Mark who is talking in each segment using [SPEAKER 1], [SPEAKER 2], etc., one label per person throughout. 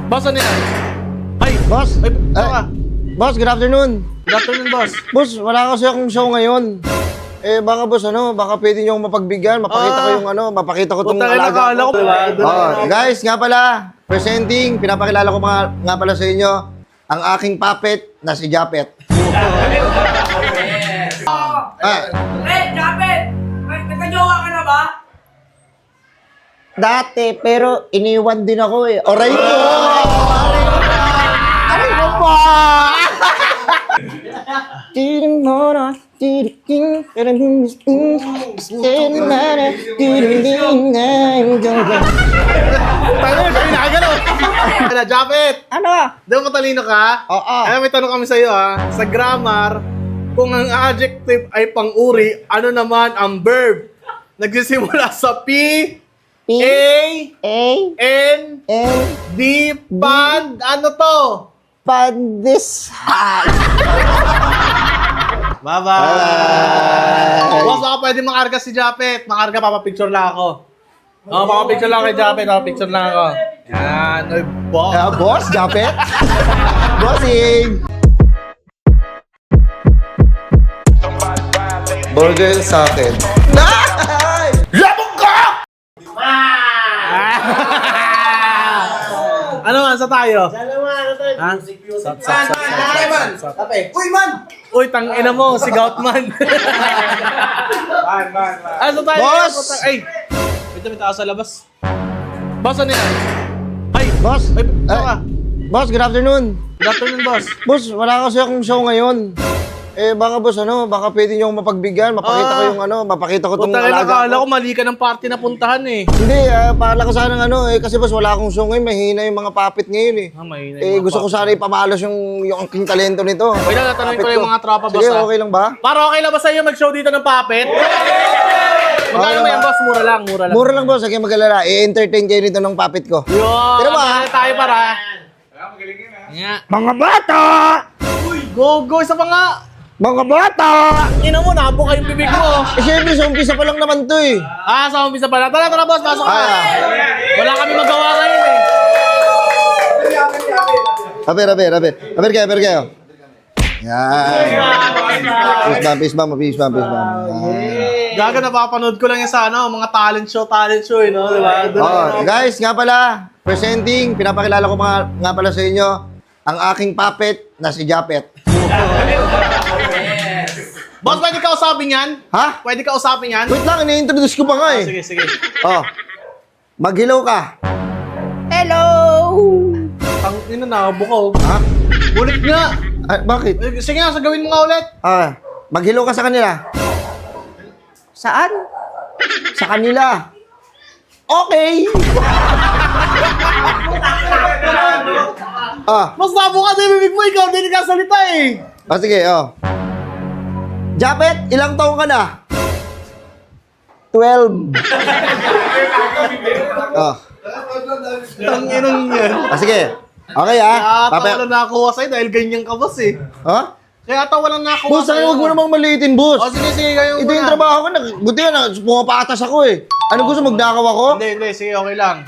[SPEAKER 1] Boss, ano yan? Ay!
[SPEAKER 2] Boss!
[SPEAKER 1] Ay, ka.
[SPEAKER 2] Boss, good afternoon.
[SPEAKER 1] Good afternoon, boss.
[SPEAKER 2] Boss, wala kasi akong show ngayon. Baka boss, baka pwede niyo akong mapagbigyan, mapakita ko yung mapakita ko tong
[SPEAKER 1] Puta,
[SPEAKER 2] alaga
[SPEAKER 1] nakakala
[SPEAKER 2] ko.
[SPEAKER 1] ko, diba?
[SPEAKER 2] Guys, nga pala, presenting, pinapakilala ko nga pala sa inyo, ang aking puppet na si Japet.
[SPEAKER 3] Japet! Nagka-jowa ka na ba?
[SPEAKER 2] Dati, pero iniwan din ako eh. Aray ko! Aray ko pa!
[SPEAKER 1] Tayo, kayo nakagalaw. Ano, Japet?
[SPEAKER 2] Ano?
[SPEAKER 1] Di ba matalino ka?
[SPEAKER 2] Oo.
[SPEAKER 1] Ay, may tanong kami sa'yo, ha. Sa grammar, kung ang adjective ay pang-uri, ano naman ang verb? Nagsisimula sa P,
[SPEAKER 2] P,
[SPEAKER 1] A,
[SPEAKER 2] A,
[SPEAKER 1] N,
[SPEAKER 2] N,
[SPEAKER 1] D, pand, ano to?
[SPEAKER 2] Pandis.
[SPEAKER 1] Bye-bye! Boss, baka pwede makarga si Japet. Makarga, papapicture lang ako. Oo, papapicture lang kay Japet. Papapicture lang ako. Yan. Ay, boss.
[SPEAKER 2] Boss, Japet? Bossing! Burger sa akin.
[SPEAKER 1] Ano man, sa tayo? Ha? Uy, tangina mo, si Goutman. Ah, sa tayo?
[SPEAKER 2] Boss!
[SPEAKER 1] Ay! May tao sa labas. Boss, ano yan? Ay!
[SPEAKER 2] Boss!
[SPEAKER 1] Ay, ka.
[SPEAKER 2] Boss, good afternoon.
[SPEAKER 1] Good afternoon, boss.
[SPEAKER 2] Boss, wala kasi akong show ngayon. Baka boss, baka pwede niyo akong mapagbigyan, mapakita ko yung mapakita ko tong
[SPEAKER 1] Puta,
[SPEAKER 2] alaga
[SPEAKER 1] nakakala
[SPEAKER 2] ko.
[SPEAKER 1] ko mali ka ng party na puntahan eh.
[SPEAKER 2] Hindi, para ko sana kasi boss, wala akong show ngayon, mahina yung mga puppet ngayon eh.
[SPEAKER 1] Ah, mahina yung mga
[SPEAKER 2] Gusto ko sana ipamalos yung aking talento nito.
[SPEAKER 1] Okay lang, tatanungin ko
[SPEAKER 2] Puppet
[SPEAKER 1] lang yung mga tropa, boss.
[SPEAKER 2] Sige,
[SPEAKER 1] ha?
[SPEAKER 2] okay lang ba?
[SPEAKER 1] Para okay lang ba sa'yo mag-show dito ng puppet? Magkano
[SPEAKER 2] Okay
[SPEAKER 1] mo yan,
[SPEAKER 2] lang.
[SPEAKER 1] boss? Mura lang, mura lang.
[SPEAKER 2] Mura lang boss, sige mag-alala, i-entertain kayo nito ng puppet ko.
[SPEAKER 1] Yun!
[SPEAKER 2] Pero ba?
[SPEAKER 1] Ano tayo para? Nga.
[SPEAKER 2] Mga bata!
[SPEAKER 1] Go, isa pa nga!
[SPEAKER 2] Mga bata!
[SPEAKER 1] Ina mo, nabuka yung bibig mo.
[SPEAKER 2] Siyempre, sa umpisa pa lang naman to eh.
[SPEAKER 1] Ah, sa umpisa pala. Tara, boss, pasok ka. Wala kami magawa ngayon eh.
[SPEAKER 2] Aber kayo. Yan. Peace bump. Yan.
[SPEAKER 1] Gaga, napapanood ko lang yan sa mga talent show eh, no? Diba?
[SPEAKER 2] Guys, nga pala, presenting, pinapakilala ko nga pala sa inyo, ang aking puppet na si Japet.
[SPEAKER 1] Boss, pwede ka usapin yan?
[SPEAKER 2] Ha?
[SPEAKER 1] Pwede ka usapin yan?
[SPEAKER 2] Wait lang, ini-introduce ko pa nga eh.
[SPEAKER 1] Sige.
[SPEAKER 2] Mag-hello ka.
[SPEAKER 4] Hello!
[SPEAKER 1] Ang ina, nabukaw.
[SPEAKER 2] Ha?
[SPEAKER 1] Ulit nga.
[SPEAKER 2] Ay, bakit?
[SPEAKER 1] Sige nga, gawin mo nga ulit.
[SPEAKER 2] Mag-hello ka sa kanila.
[SPEAKER 4] Saan?
[SPEAKER 2] Sa kanila. Okay.
[SPEAKER 1] Mas nabuka na yung bibig mo, ikaw din nagkasalita eh.
[SPEAKER 2] Sige. Japet, ilang taong ka na? 12.
[SPEAKER 1] Tanginang yan.
[SPEAKER 2] Sige. Okay
[SPEAKER 1] Kaya walang nakakuha sa'yo dahil ganyan ka, boss eh.
[SPEAKER 2] Ha?
[SPEAKER 1] Kaya walang nakakuha
[SPEAKER 2] Boss, huwag mo namang maliitin, boss.
[SPEAKER 1] Sige, kayo
[SPEAKER 2] Ito yung trabaho ko. Buti yan, pumapatas ako eh. Ano gusto, magnakaw ako?
[SPEAKER 1] Hindi, sige, okay lang.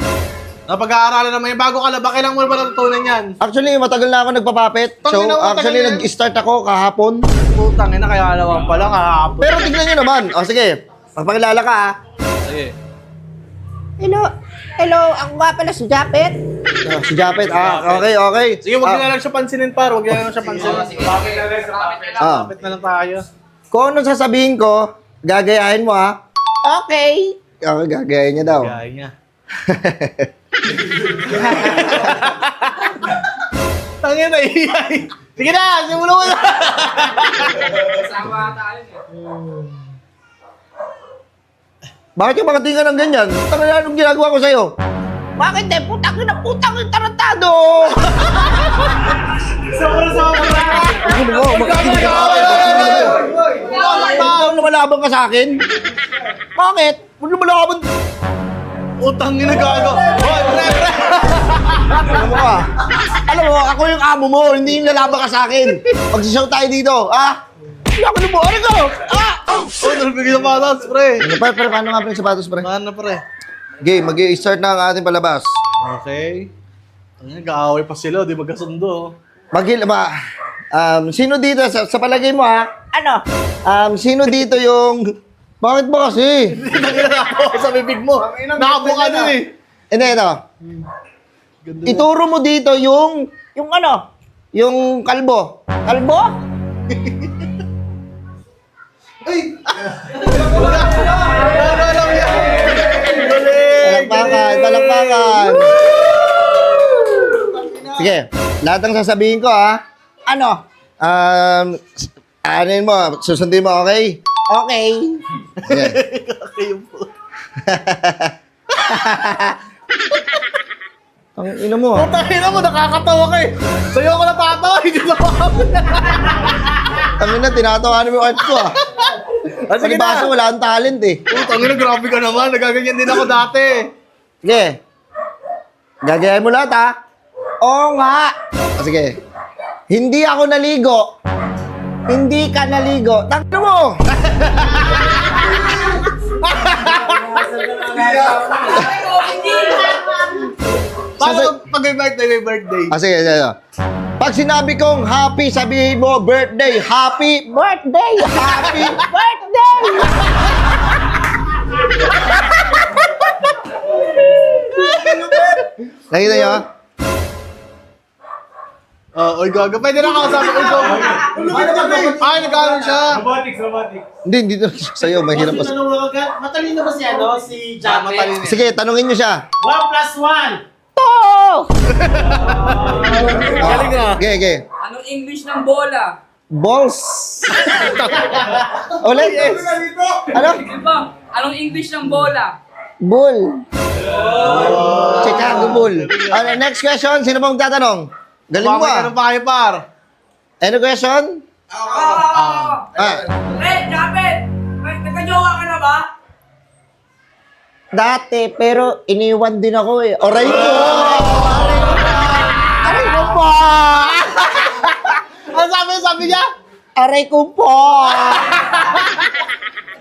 [SPEAKER 1] Napag-aaralan naman yung bago ka lang, kailang mo ba natutunan yan?
[SPEAKER 2] Actually, matagal na ako nagpapapet. So,
[SPEAKER 1] Tangina mo, matagal
[SPEAKER 2] actually,
[SPEAKER 1] na yan.
[SPEAKER 2] nag-start ako kahapon.
[SPEAKER 1] Putang ina, kaya naman pala kahapon.
[SPEAKER 2] Pero tignan nyo naman. Sige, magpakilala ka ha.
[SPEAKER 1] Sige.
[SPEAKER 4] Hello, ako nga pala si Japet.
[SPEAKER 2] Si Japet, okay.
[SPEAKER 1] Sige, huwag na lang siya pansinin par, huwag na lang siya pansinin. Kapit na lang tayo.
[SPEAKER 2] Kung anong sasabihin ko, gagayahin mo ha.
[SPEAKER 4] Okay.
[SPEAKER 2] Okay, gagayahin niya daw.
[SPEAKER 1] Gaya niya. Tangina, iyay. Sige na, simulan mo na.
[SPEAKER 2] Bakit yung mga tingin ng ganyan? Tama na anong ginagawa ko sa'yo?
[SPEAKER 4] Bakit eh? Putang yung tarantado!
[SPEAKER 2] Ano mo? Makakinig ka Ikaw lumalabang ka sa akin? Bakit? Huwag lumalaban.
[SPEAKER 1] Utang ina gago. Hoy, pre.
[SPEAKER 2] Alam mo ka? Alam mo, ako yung amo mo, hindi yung lalaban ka sa akin. Magsishow tayo dito, ha? Hindi ako lumo. Ano ko?
[SPEAKER 1] Oh, nalbigay sa patas, pre.
[SPEAKER 2] Pre, paano nga pa yung sapatos, pre?
[SPEAKER 1] Mana, pre.
[SPEAKER 2] Game, mag-i-start na ang ating palabas.
[SPEAKER 1] Okay. Nag-aaway pa sila, di magkasundo.
[SPEAKER 2] Sino dito, sa palagay mo ha?
[SPEAKER 4] Ano?
[SPEAKER 2] Sino dito yung... Bakit ba kasi?
[SPEAKER 1] Naglalako sa bibig mo. Nakabuka din eh.
[SPEAKER 2] Hindi, ito. Ituro mo dito yung...
[SPEAKER 4] Yung ano?
[SPEAKER 2] Yung kalbo.
[SPEAKER 4] Kalbo?
[SPEAKER 1] Ano lang yan? Galing!
[SPEAKER 2] Palakpakan. Sige, lahat ng sasabihin ko ha.
[SPEAKER 4] Ano?
[SPEAKER 2] Anin mo, susundin mo, okay?
[SPEAKER 4] Okay.
[SPEAKER 2] Sige.
[SPEAKER 1] Kayo po.
[SPEAKER 2] Ang ino mo.
[SPEAKER 1] Putangin mo, nakakatawa ka eh. Sa'yo ako natatawa, hindi na ako.
[SPEAKER 2] Ang ina, tinatawanan mo yung art ko ah.
[SPEAKER 1] Sige
[SPEAKER 2] Palibasa,
[SPEAKER 1] na.
[SPEAKER 2] wala akong talent eh.
[SPEAKER 1] Putangin na, grabe ka naman. Nagaganyan din ako dati.
[SPEAKER 2] Sige. Gagayahin mo lahat ha.
[SPEAKER 4] Oo nga.
[SPEAKER 2] Sige. Hindi ako naligo. Hindi ka naligo. Tangino mo!
[SPEAKER 1] Paano pag may birthday?
[SPEAKER 2] Sige. Pag sinabi kong happy, sabihin mo birthday. Happy.
[SPEAKER 4] Birthday!
[SPEAKER 2] Happy.
[SPEAKER 4] Birthday!
[SPEAKER 2] Nakita nyo?
[SPEAKER 1] Oy, gaga. Pwede na kausapin. Oy, gaga. Ay, nag-aaral siya.
[SPEAKER 2] Hindi dito sa'yo. Mahirap pa.
[SPEAKER 5] Matalino ba si ano? Si Jamet?
[SPEAKER 1] Matalino.
[SPEAKER 2] Sige, tanungin nyo siya.
[SPEAKER 5] 1+1.
[SPEAKER 4] Oo!
[SPEAKER 1] Galing na.
[SPEAKER 2] Okay.
[SPEAKER 3] Anong English ng bola?
[SPEAKER 2] Balls. Ulit. Ano?
[SPEAKER 3] Di ba? Anong English ng bola?
[SPEAKER 2] Bull. Chicago Bull. Ano, next question. Sino bang magtatanong? Galing mo
[SPEAKER 1] Bakit tanong
[SPEAKER 2] ah.
[SPEAKER 1] pa kayo, par?
[SPEAKER 2] Any question? Ah,
[SPEAKER 3] Japet! Nagka-jowa ka na ba?
[SPEAKER 4] Dati, pero iniwan din ako eh.
[SPEAKER 2] Oray ko!
[SPEAKER 4] Aray ko po!
[SPEAKER 1] Ano sabi niya?
[SPEAKER 4] Aray ko po!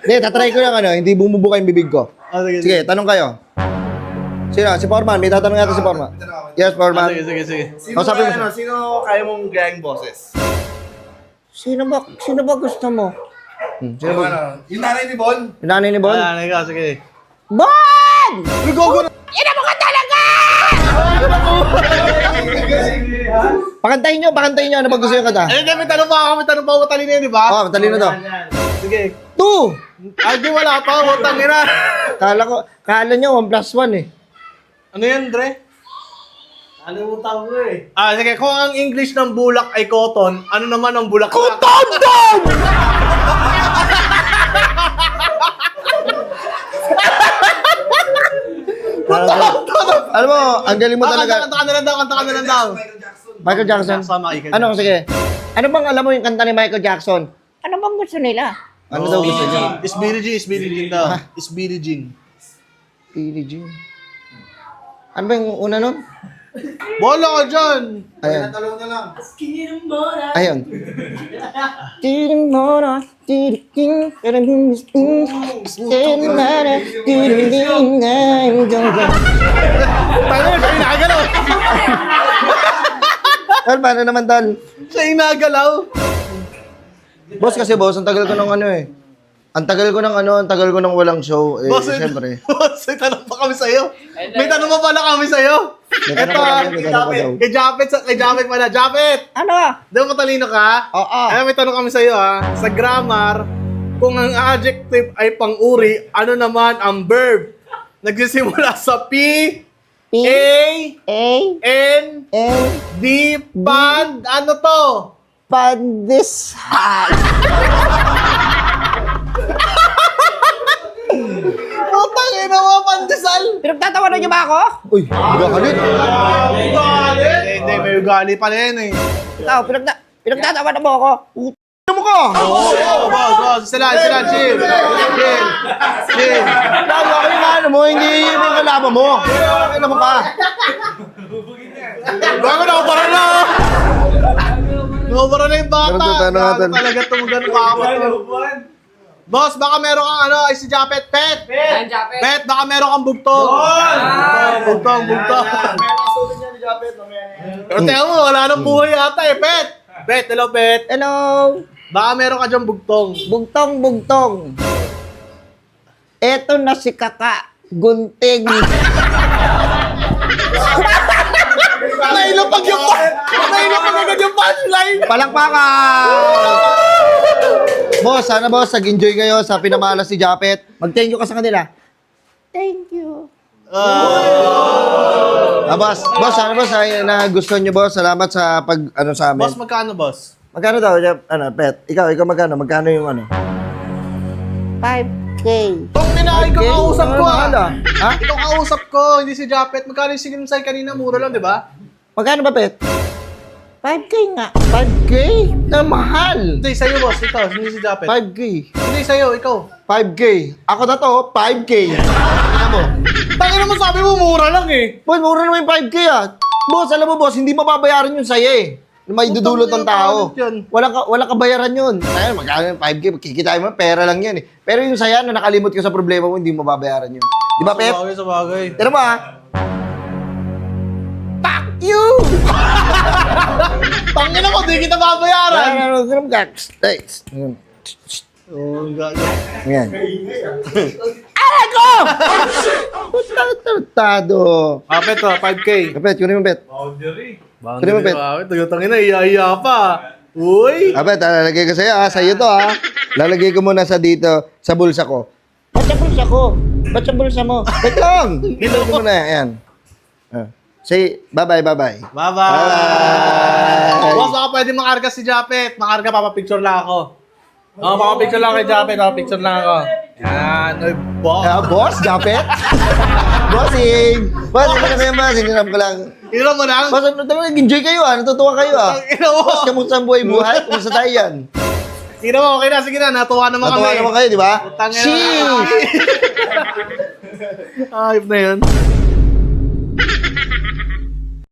[SPEAKER 2] Hindi, tatry ko lang ano. Hindi bumubuka yung bibig ko.
[SPEAKER 1] Sige.
[SPEAKER 2] Sige, tanong kayo. Sino? Si Foreman. May tatanong yata si Foreman. Yes, Foreman.
[SPEAKER 1] Sige.
[SPEAKER 2] Sino kaya,
[SPEAKER 1] Sino kaya mong gayang boses?
[SPEAKER 4] Sino ba gusto mo?
[SPEAKER 2] Sino ba?
[SPEAKER 1] Yung nanay ni Bon?
[SPEAKER 2] Yung nanay ni Bon?
[SPEAKER 1] Sige.
[SPEAKER 4] Bon!
[SPEAKER 1] Gogo na!
[SPEAKER 4] Ina mo ka talaga!
[SPEAKER 2] Pakantayin nyo. Ano ba gusto yung kanta?
[SPEAKER 1] Hindi, may tanong pa ako. May tanong pa ako matalino yun, di ba?
[SPEAKER 2] Oh, matalino to.
[SPEAKER 1] Sige.
[SPEAKER 2] 2!
[SPEAKER 1] Ay, di wala pa. Utang ina.
[SPEAKER 2] Kala nyo 1+1 eh.
[SPEAKER 1] Ano yan, Dre?
[SPEAKER 5] Alimutan ko eh.
[SPEAKER 1] Sige. Kung ang English ng bulak ay cotton, ano naman ang bulak?
[SPEAKER 2] Tandem! Alam mo, ang galing mo talaga.
[SPEAKER 1] Kanta ka na lang daw.
[SPEAKER 2] Michael Jackson. Ano, sige. Ano bang alam mo yung kanta ni Michael Jackson?
[SPEAKER 4] Ano bang gusto nila?
[SPEAKER 2] Ano daw gusto niya?
[SPEAKER 1] Is Billie Jean daw. Is Billie Jean.
[SPEAKER 2] Billie Jean. Ano ba yung una nun?
[SPEAKER 1] Bola ka dyan.
[SPEAKER 2] Ayan.
[SPEAKER 5] Talong na lang.
[SPEAKER 2] Ayun.
[SPEAKER 1] Tayo, siya inagalaw.
[SPEAKER 2] Tol, paano naman, Tol?
[SPEAKER 1] Siya inagalaw.
[SPEAKER 2] Boss, kasi boss, ang tagal ko ng ano eh. Ang tagal ko ng walang show. Eh, siyempre.
[SPEAKER 1] Boss, may tanong pa kami sa'yo. May tanong pa pala kami sa'yo.
[SPEAKER 2] May tanong
[SPEAKER 1] Ito
[SPEAKER 2] pa
[SPEAKER 1] ah,
[SPEAKER 2] kami, may tanong pa daw.
[SPEAKER 1] kay Japet pala. Japet!
[SPEAKER 4] Ano?
[SPEAKER 1] Di ba matalino ka?
[SPEAKER 4] Oo.
[SPEAKER 1] Ay, may tanong kami sa'yo ah. Sa grammar, kung ang adjective ay pang-uri, ano naman ang verb? Nagsisimula sa P,
[SPEAKER 4] P,
[SPEAKER 1] A,
[SPEAKER 4] A,
[SPEAKER 1] N,
[SPEAKER 4] N,
[SPEAKER 1] D, Pan, ano to?
[SPEAKER 4] Pandesal.
[SPEAKER 1] Putang ina mo, pandesal!
[SPEAKER 4] Pinagtatawanan niyo ba ako?
[SPEAKER 2] Uy, gagalit.
[SPEAKER 1] Hindi, may ugali pala yan eh.
[SPEAKER 4] Ikaw, pinagtatawanan mo ako.
[SPEAKER 2] Ano mo ka?
[SPEAKER 1] Boss, sila, chill.
[SPEAKER 2] Lalo ako yung ano mo, hindi yung kalaban mo. Ano mo ka?
[SPEAKER 1] Bago na, para na! Para na yung bata.
[SPEAKER 2] Ano natin?
[SPEAKER 1] Talaga tumugan pa ako. Boss, baka meron kang ano, ay si Japet, Pet!
[SPEAKER 3] Ayan, Japet.
[SPEAKER 1] Pet, baka meron kang bugtong. Bugtong. Pero tingnan mo, wala nang buhay yata eh, Pet! Pet, hello, Pet!
[SPEAKER 4] Hello.
[SPEAKER 1] Baka meron ka dyan bugtong.
[SPEAKER 4] Bugtong. Eto na si Kaka. Gunting.
[SPEAKER 1] Nailapag yung agad yung punchline!
[SPEAKER 2] Palakpakan! Boss, sana boss, nag-enjoy kayo sa pinamalas si Japet. Mag-thank you ka sa kanila.
[SPEAKER 4] Thank you.
[SPEAKER 2] Boss, sana boss, ay, na gusto nyo boss. Salamat sa sa amin.
[SPEAKER 1] Boss, magkano, boss?
[SPEAKER 2] Magkano daw, Pet? Ikaw magkano? Magkano yung
[SPEAKER 4] 5K.
[SPEAKER 1] Kung minahay ka kausap ko,
[SPEAKER 2] mahal, ah. Ha?
[SPEAKER 1] Ikaw kausap ko, hindi si Japet. Magkano yung sinimsay kanina? Mura lang, di ba?
[SPEAKER 2] Magkano ba, Pet?
[SPEAKER 4] 5K nga.
[SPEAKER 2] 5K? Na mahal!
[SPEAKER 1] Hindi, sa'yo, boss. Ikaw, hindi si Japet.
[SPEAKER 2] 5K.
[SPEAKER 1] Hindi, sa'yo, ikaw.
[SPEAKER 2] 5K. Ako na to, 5K. Ano mo?
[SPEAKER 1] Tangin naman sabi mo, mura lang eh.
[SPEAKER 2] Boss, mura naman yung 5K ah. Boss, alam mo boss, hindi mababayaran yun sa'yo eh. May dudulot ng tao. Walang kabayaran yun. Ayun, magkano yung 5K, kikitain mo, pera lang yan eh. Pero yung saya na nakalimot ka sa problema mo, hindi mo mababayaran yun. Di ba, Pep?
[SPEAKER 1] Sa bagay.
[SPEAKER 2] Tira mo ah. Fuck you!
[SPEAKER 1] Tangin na mo, di kita babayaran.
[SPEAKER 2] Ganun ka. Thanks.
[SPEAKER 1] Oh, gago.
[SPEAKER 2] Ayan. Aray ko! Tartado.
[SPEAKER 1] Kapet to, 5K.
[SPEAKER 2] Kapet, kunin mo, Pet.
[SPEAKER 1] Boundary
[SPEAKER 2] mo, Pet?
[SPEAKER 1] Tangin na, iya pa. Uy!
[SPEAKER 2] Kapet, lalagay ko sa'yo ah. Sa'yo to ah. Lalagay ko muna sa dito, sa bulsa ko.
[SPEAKER 4] Ba't sa bulsa ko? Ba't sa bulsa mo?
[SPEAKER 2] Wait lang! Dito ko muna, ayan. Say, bye-bye.
[SPEAKER 1] Bye-bye. Boss, baka pwede makarga si Japet. Makarga, papapicture lang ako. Papapicture lang kay Japet. Papapicture lang ako. Yan. Uy, boss.
[SPEAKER 2] Boss, Japet? Bossing! Boss, hindi na kayo boss. Hindi ko lang.
[SPEAKER 1] Ino mo lang.
[SPEAKER 2] Boss, nag-enjoy kayo ah. Natutuwa kayo ah.
[SPEAKER 1] Ino mo.
[SPEAKER 2] Boss, kamusta ang buhay-buhay? Kumusta tayo yan?
[SPEAKER 1] Ino mo, okay na. Sige na, natuwa naman kami.
[SPEAKER 2] Natuwa naman kayo, di ba?
[SPEAKER 1] Tangina.
[SPEAKER 2] Sheesh!
[SPEAKER 1] Ayop na yun.